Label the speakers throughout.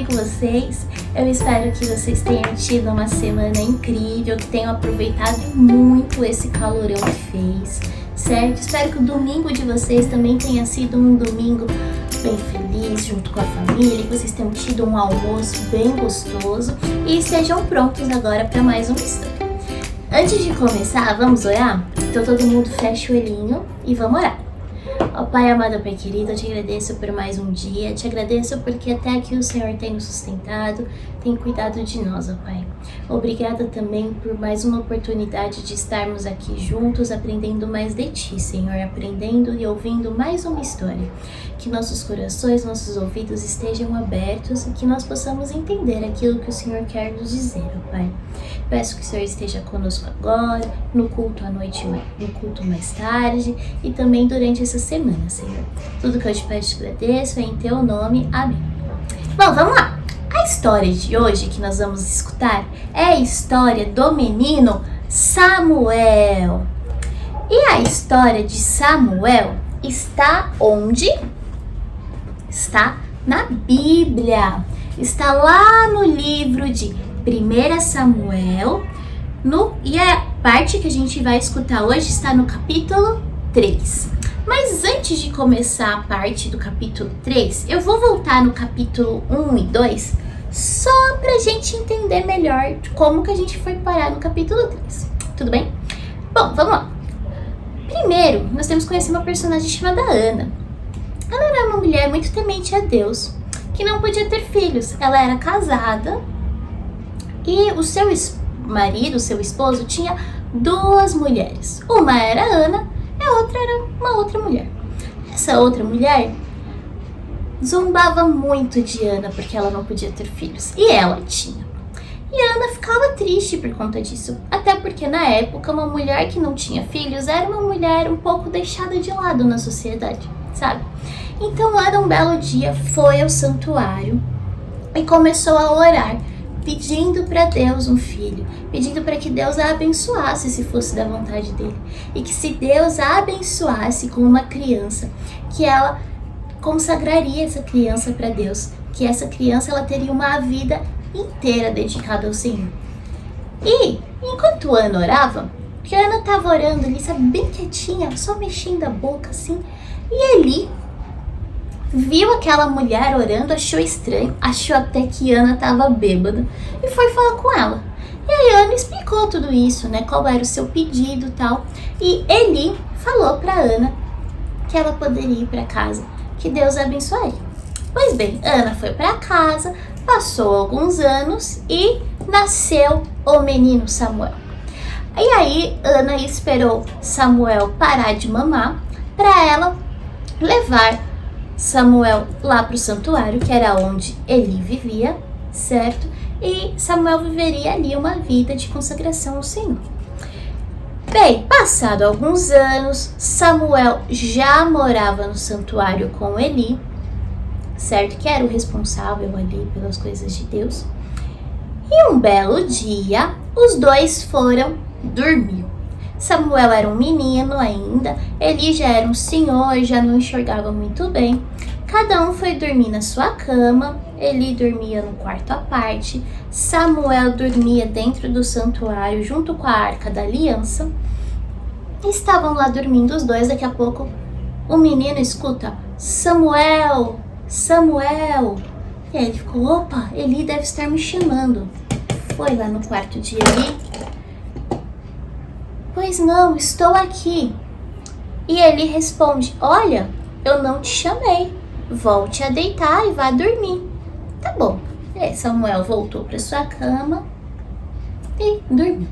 Speaker 1: bem com vocês? Eu espero que vocês tenham tido uma semana incrível, que tenham aproveitado muito esse calorão que fez, certo? Espero que o domingo de vocês também tenha sido um domingo bem feliz, junto com a família, que vocês tenham tido um almoço bem gostoso e estejam prontos agora para mais uma história. Antes de começar, vamos orar? Então todo mundo fecha o olhinho e vamos orar. Ó Pai amado, Pai querido, eu te agradeço por mais um dia, te agradeço porque até aqui o Senhor tem nos sustentado, tem cuidado de nós, ó Pai. Obrigada também por mais uma oportunidade de estarmos aqui juntos, aprendendo mais de Ti, Senhor, aprendendo e ouvindo mais uma história. Que nossos corações, nossos ouvidos estejam abertos e que nós possamos entender aquilo que o Senhor quer nos dizer, ó Pai. Peço que o Senhor esteja conosco agora, no culto à noite, no culto mais tarde e também durante essa semana, Senhor. Tudo que eu te peço e te agradeço é em Teu nome. Amém. Bom, vamos lá. A história de hoje que nós vamos escutar é a história do menino Samuel. E a história de Samuel está onde? Está na Bíblia. Está lá no livro de 1 Samuel. E a parte que a gente vai escutar hoje está no capítulo 3. Mas antes de começar a parte do capítulo 3, eu vou voltar no capítulo 1 e 2 só pra gente entender melhor como que a gente foi parar no capítulo 3. Tudo bem? Bom, vamos lá. Primeiro, nós temos que conhecer uma personagem chamada Ana. Ana era uma mulher muito temente a Deus, que não podia ter filhos. Ela era casada e o seu marido, o seu esposo, tinha duas mulheres. Uma era Ana e a outra era uma outra mulher. Essa outra mulher zombava muito de Ana porque ela não podia ter filhos. E ela tinha. E a Ana ficava triste por conta disso. Até porque na época uma mulher que não tinha filhos era uma mulher um pouco deixada de lado na sociedade, sabe? Então Ana um belo dia foi ao santuário e começou a orar, pedindo para Deus um filho, pedindo para que Deus a abençoasse se fosse da vontade dele. E que se Deus a abençoasse com uma criança, que ela consagraria essa criança para Deus, que essa criança ela teria uma vida inteira dedicada ao Senhor. E enquanto Ana orava, porque Ana estava orando ali, sabe, bem quietinha, só mexendo a boca assim, e Eli viu aquela mulher orando, achou estranho, achou até que Ana estava bêbada e foi falar com ela. E aí Ana explicou tudo isso, né, qual era o seu pedido e tal, e Eli falou para Ana que ela poderia ir para casa, que Deus a abençoaria. Pois bem, Ana foi para casa, passou alguns anos e nasceu o menino Samuel. E aí Ana esperou Samuel parar de mamar para ela levar Samuel lá para o santuário, que era onde Eli vivia, certo? E Samuel viveria ali uma vida de consagração ao Senhor. Bem, passado alguns anos, Samuel já morava no santuário com Eli, certo? Que era o responsável ali pelas coisas de Deus. E um belo dia, os dois foram dormir. Samuel era um menino ainda, Eli já era um senhor, já não enxergava muito bem. Cada um foi dormir na sua cama, Eli dormia no quarto à parte, Samuel dormia dentro do santuário junto com a Arca da Aliança. Estavam lá dormindo os dois, daqui a pouco o menino escuta: Samuel, Samuel. E aí ele ficou: opa, Eli deve estar me chamando. Foi lá no quarto de Eli. Pois não, estou aqui. E ele responde: olha, eu não te chamei, volte a deitar e vá dormir. Tá bom. Samuel voltou para sua cama e dormiu.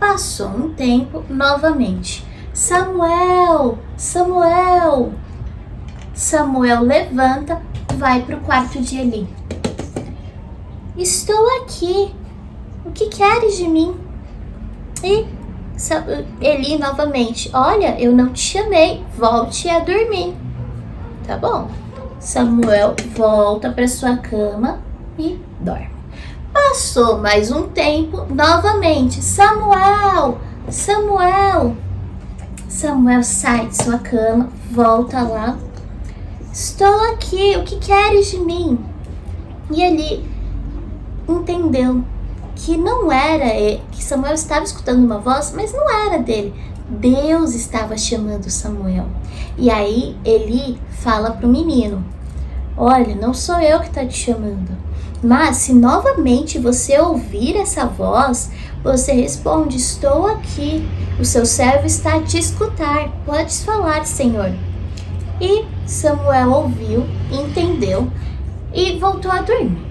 Speaker 1: Passou um tempo, novamente: Samuel, Samuel. Samuel levanta, vai para o quarto de Eli. Estou aqui, o que queres de mim? E Eli novamente: olha, eu não te chamei, volte a dormir. Tá bom. Samuel volta para sua cama e dorme. Passou mais um tempo, novamente: Samuel, Samuel. Samuel sai de sua cama, volta lá: estou aqui, o que queres de mim? E ele entendeu que não era que Samuel estava escutando uma voz, mas não era dele. Deus estava chamando Samuel. E aí Eli fala para o menino: olha, não sou eu que está te chamando, mas se novamente você ouvir essa voz, você responde: estou aqui, o seu servo está a te escutar, podes falar, Senhor. E Samuel ouviu, entendeu e voltou a dormir.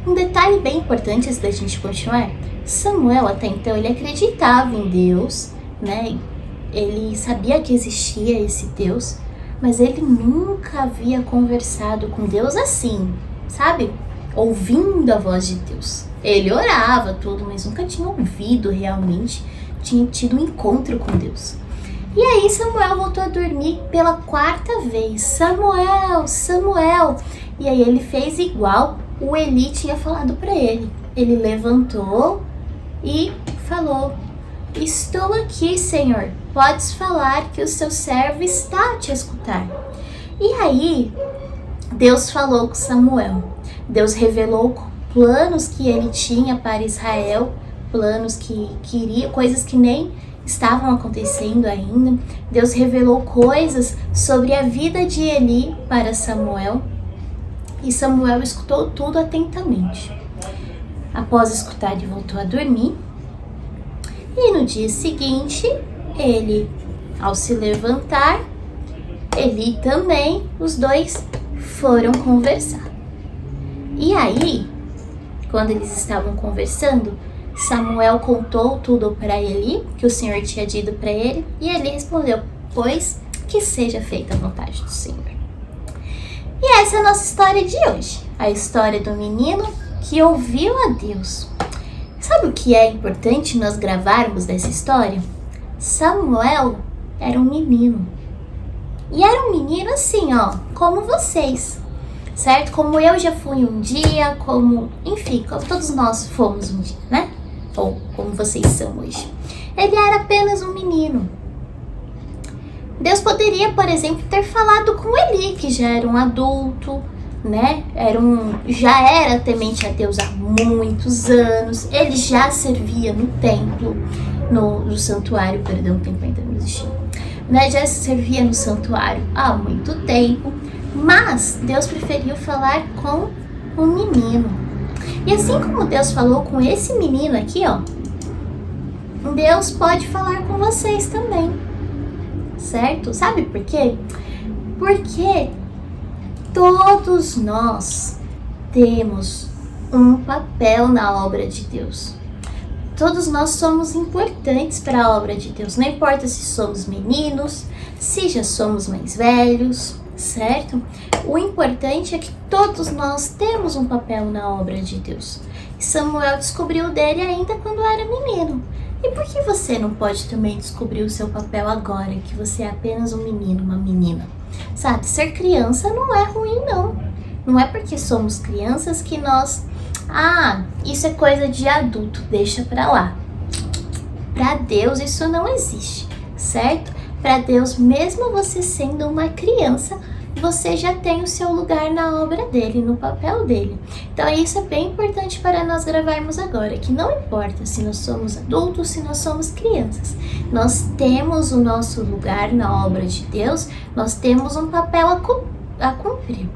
Speaker 1: Um detalhe bem importante antes da gente continuar: Samuel até então ele acreditava em Deus, né? Ele sabia que existia esse Deus, mas ele nunca havia conversado com Deus assim, sabe? Ouvindo a voz de Deus. Ele orava tudo, mas nunca tinha ouvido realmente, tinha tido um encontro com Deus. E aí Samuel voltou a dormir pela 4ª vez. Samuel, Samuel. E aí ele fez igual o Eli tinha falado para ele. Ele levantou e falou: estou aqui, Senhor. Podes falar, que o seu servo está a te escutar. E aí Deus falou com Samuel. Deus revelou planos que ele tinha para Israel, planos que queria, coisas que nem estavam acontecendo ainda. Deus revelou coisas sobre a vida de Eli para Samuel, e Samuel escutou tudo atentamente. Após escutar, ele voltou a dormir, e no dia seguinte, ele, ao se levantar, Eli também, os dois foram conversar. E aí, quando eles estavam conversando, Samuel contou tudo para Eli, que o Senhor tinha dito para ele, e Eli respondeu: pois que seja feita a vontade do Senhor. E essa é a nossa história de hoje, a história do menino que ouviu a Deus. Sabe o que é importante nós gravarmos dessa história? Samuel era um menino. E era um menino assim, ó, como vocês, certo? Como eu já fui um dia, enfim, como todos nós fomos um dia, né? Ou como vocês são hoje. Ele era apenas um menino. Deus poderia, por exemplo, ter falado com Eli, que já era um adulto, né? Já era temente a Deus há muitos anos. Ele já servia no templo, no santuário, perdão, o templo ainda não existia, né? Já servia no santuário há muito tempo, mas Deus preferiu falar com um menino. E assim como Deus falou com esse menino aqui, ó, Deus pode falar com vocês também, certo? Sabe por quê? Porque todos nós temos um papel na obra de Deus. Todos nós somos importantes para a obra de Deus. Não importa se somos meninos, se já somos mais velhos, certo? O importante é que todos nós temos um papel na obra de Deus. E Samuel descobriu dele ainda quando era menino. E por que você não pode também descobrir o seu papel agora, que você é apenas um menino, uma menina? Sabe, ser criança não é ruim, não. Não é porque somos crianças que nós... isso é coisa de adulto, deixa pra lá. Pra Deus isso não existe, certo? Pra Deus, mesmo você sendo uma criança, você já tem o seu lugar na obra dele, no papel dele. Então isso é bem importante para nós gravarmos agora, que não importa se nós somos adultos, se nós somos crianças. Nós temos o nosso lugar na obra de Deus, nós temos um papel a cumprir.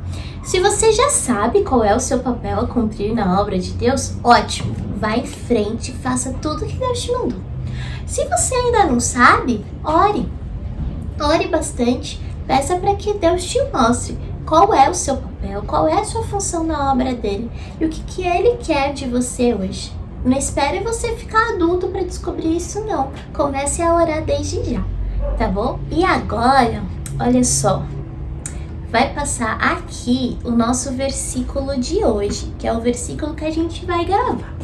Speaker 1: Se você já sabe qual é o seu papel a cumprir na obra de Deus, ótimo, vá em frente e faça tudo que Deus te mandou. Se você ainda não sabe, ore bastante, peça para que Deus te mostre qual é o seu papel, qual é a sua função na obra dele e o que Ele quer de você hoje. Não espere você ficar adulto para descobrir isso, não. Comece a orar desde já, tá bom? E agora, olha só, vai passar aqui o nosso versículo de hoje, que é o versículo que a gente vai gravar.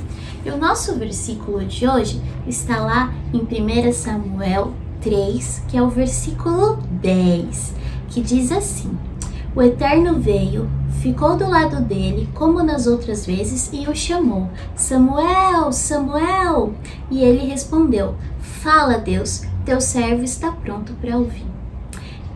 Speaker 1: E o nosso versículo de hoje está lá em 1 Samuel 3, que é o versículo 10, que diz assim: o Eterno veio, ficou do lado dele, como nas outras vezes, e o chamou: Samuel, Samuel! E ele respondeu: fala, Deus, teu servo está pronto para ouvir.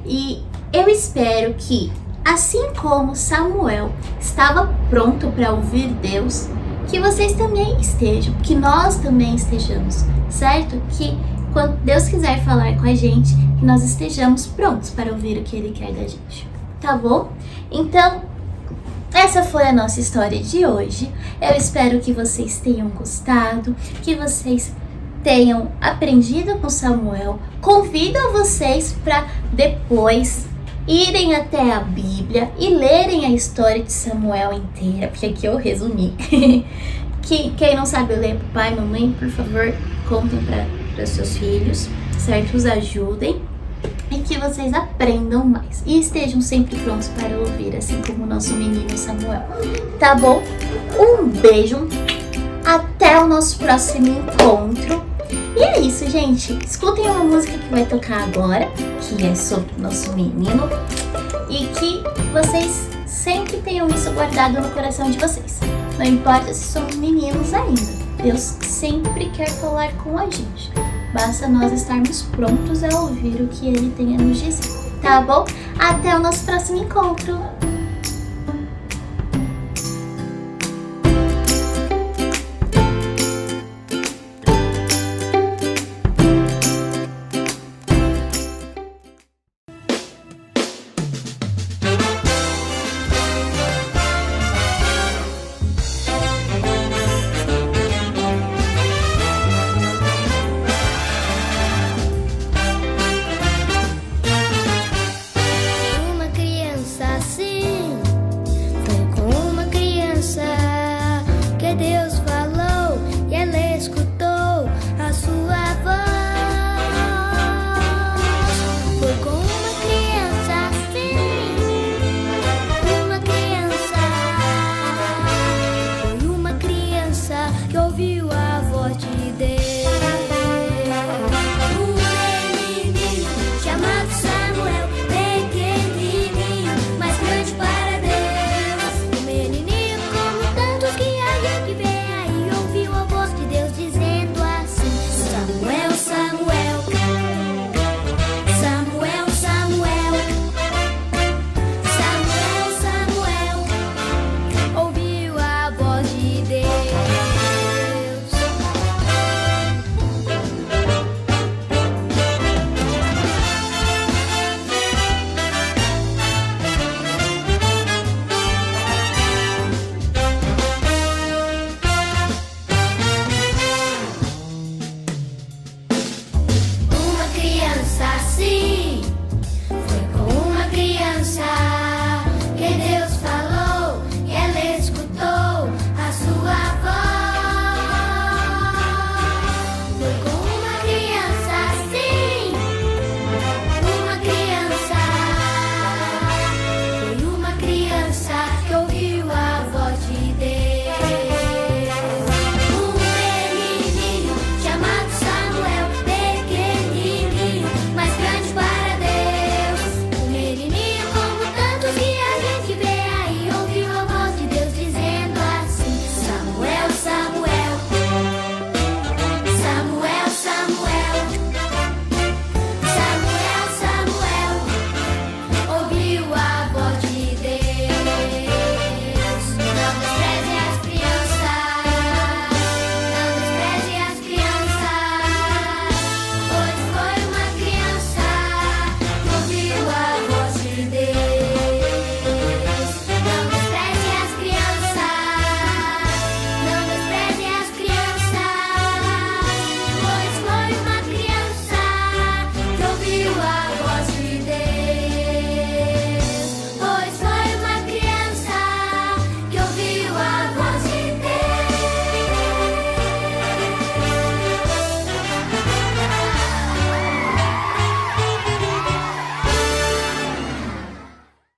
Speaker 1: E eu espero que assim como Samuel estava pronto para ouvir Deus, que vocês também estejam, que nós também estejamos, certo? Que quando Deus quiser falar com a gente, que nós estejamos prontos para ouvir o que Ele quer da gente, tá bom? Então, essa foi a nossa história de hoje. Eu espero que vocês tenham gostado, que vocês tenham aprendido com Samuel. Convido a vocês para depois irem até a Bíblia e lerem a história de Samuel inteira, porque aqui eu resumi. Que quem não sabe ler, pai, mamãe, por favor, contem para seus filhos, certo? Os ajudem e que vocês aprendam mais e estejam sempre prontos para ouvir, assim como o nosso menino Samuel, tá bom? Um beijo, até o nosso próximo encontro. E é isso, gente. Escutem uma música que vai tocar agora, que é sobre o nosso menino, e que vocês sempre tenham isso guardado no coração de vocês. Não importa se somos meninos ainda, Deus sempre quer falar com a gente. Basta nós estarmos prontos a ouvir o que Ele tem a nos dizer, tá bom? Até o nosso próximo encontro!